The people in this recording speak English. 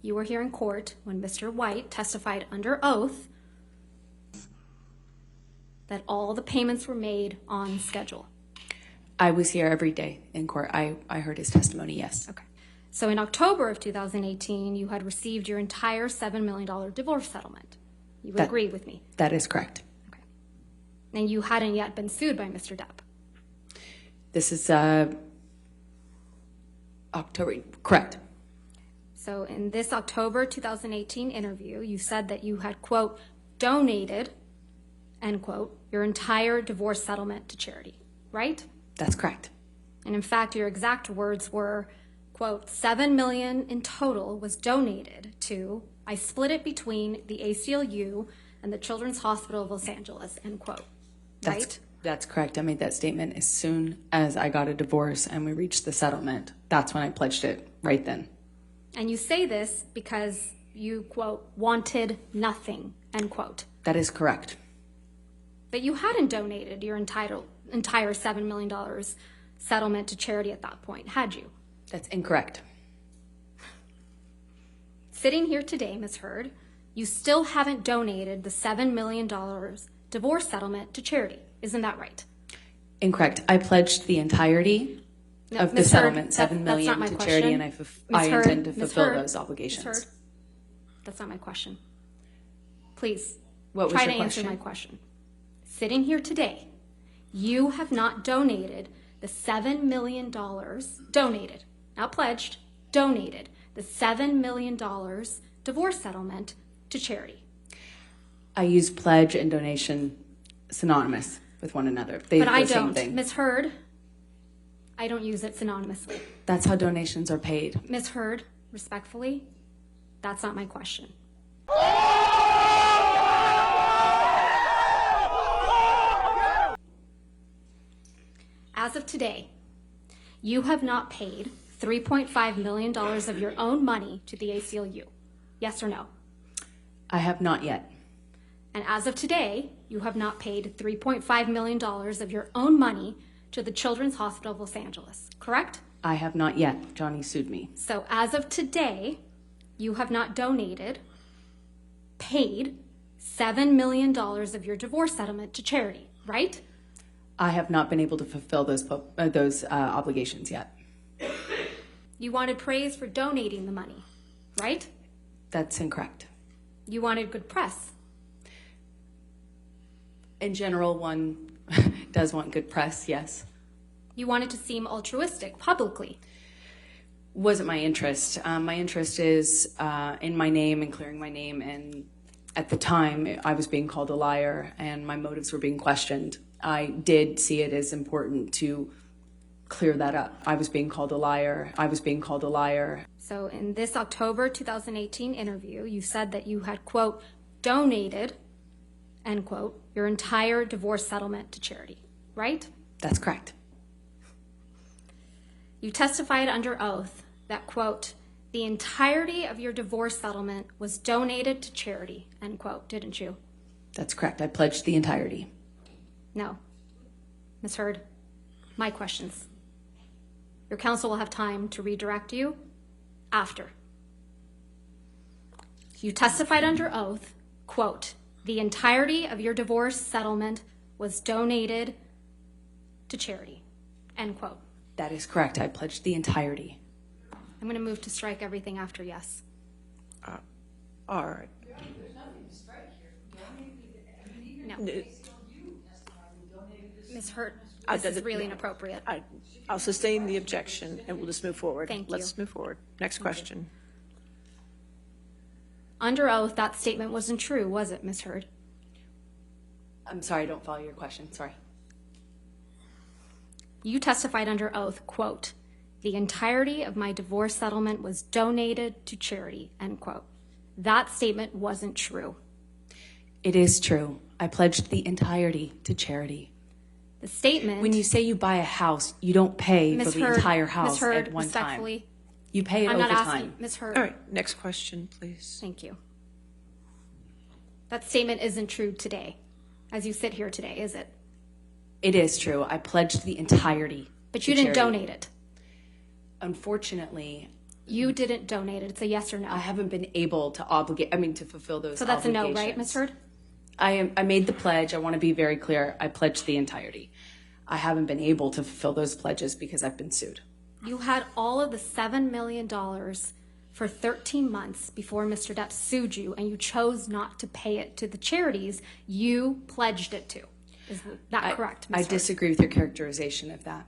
you were here in court when Mr. White testified under oath that all the payments were made on schedule. I was here every day in court. I heard his testimony, yes. Okay. So in October of 2018, you had received your entire $7 million divorce settlement. You would agree with me? That is correct. Okay. And you hadn't yet been sued by Mr. Depp? This is October, correct. So in this October 2018 interview, you said that you had, quote, donated, end quote, your entire divorce settlement to charity, right? That's correct. And in fact, your exact words were, quote, $7 million in total was donated to, I split it between the ACLU and the Children's Hospital of Los Angeles, end quote, right? That's correct. I made that statement as soon as I got a divorce and we reached the settlement. That's when I pledged it, right then. And you say this because you, quote, wanted nothing, end quote. That is correct. But you hadn't donated your entire $7 million settlement to charity at that point, had you? That's incorrect. Sitting here today, Ms. Heard, you still haven't donated the $7 million divorce settlement to charity. Isn't that right? Incorrect. I pledged the entirety of the settlement, $7 million to charity, and I intend to fulfill those obligations. Ms. Heard, that's not my question. Please, what was try your to question? answer my question. Sitting here today, you have not donated the $7 million, donated, not pledged, donated the $7 million divorce settlement to charity. I use pledge and donation synonymous with one another. But I don't. Ms. Heard, I don't use it synonymously. That's how donations are paid. Ms. Heard, respectfully, that's not my question. As of today, you have not paid $3.5 million of your own money to the ACLU. Yes or no? I have not yet. And as of today, you have not paid $3.5 million of your own money to the Children's Hospital of Los Angeles, correct? I have not yet. Johnny sued me. So as of today, you have not paid $7 million of your divorce settlement to charity, right? I have not been able to fulfill those obligations yet. You wanted praise for donating the money, right? That's incorrect. You wanted good press. In general, one does want good press, yes. You wanted to seem altruistic publicly. Wasn't my interest. My interest is in my name and clearing my name, and at the time I was being called a liar and my motives were being questioned. I did see it as important to clear that up. I was being called a liar. I was being called a liar. So in this October 2018 interview, you said that you had, quote, donated, end quote, your entire divorce settlement to charity, right? That's correct. You testified under oath that, quote, the entirety of your divorce settlement was donated to charity, end quote, didn't you? That's correct. I pledged the entirety. No. Ms. Heard, my questions. Your counsel will have time to redirect you after. You testified under oath, quote, the entirety of your divorce settlement was donated to charity, end quote. That is correct. I pledged the entirety. I'm going to move to strike everything after yes. All right. No. Ms. Hurt, this is really inappropriate. I'll sustain the objection and we'll just move forward. Thank you. Let's move forward. Next question. Under oath, that statement wasn't true, was it, Ms. Heard? I'm sorry, I don't follow your question. Sorry. You testified under oath, quote, the entirety of my divorce settlement was donated to charity, end quote. That statement wasn't true. It is true. I pledged the entirety to charity. The statement... When you say you buy a house, you don't pay for the entire house Ms. Heard, at one time. respectfully, You pay it I'm over not time. asking, Ms. Heard. All right. Next question, please. Thank you. That statement isn't true today, as you sit here today, is it? It is true. I pledged the entirety. But you to didn't charity. donate it. Unfortunately, You didn't donate it. It's a yes or no. I haven't been able to to fulfill those So that's a no, right, obligations. Ms. Hurd? I made the pledge. I want to be very clear. I pledged the entirety. I haven't been able to fulfill those pledges because I've been sued. You had all of the $7 million for 13 months before Mr. Depp sued you, and you chose not to pay it to the charities you pledged it to. Is that correct, Ms. I Hurd? disagree with your characterization of that.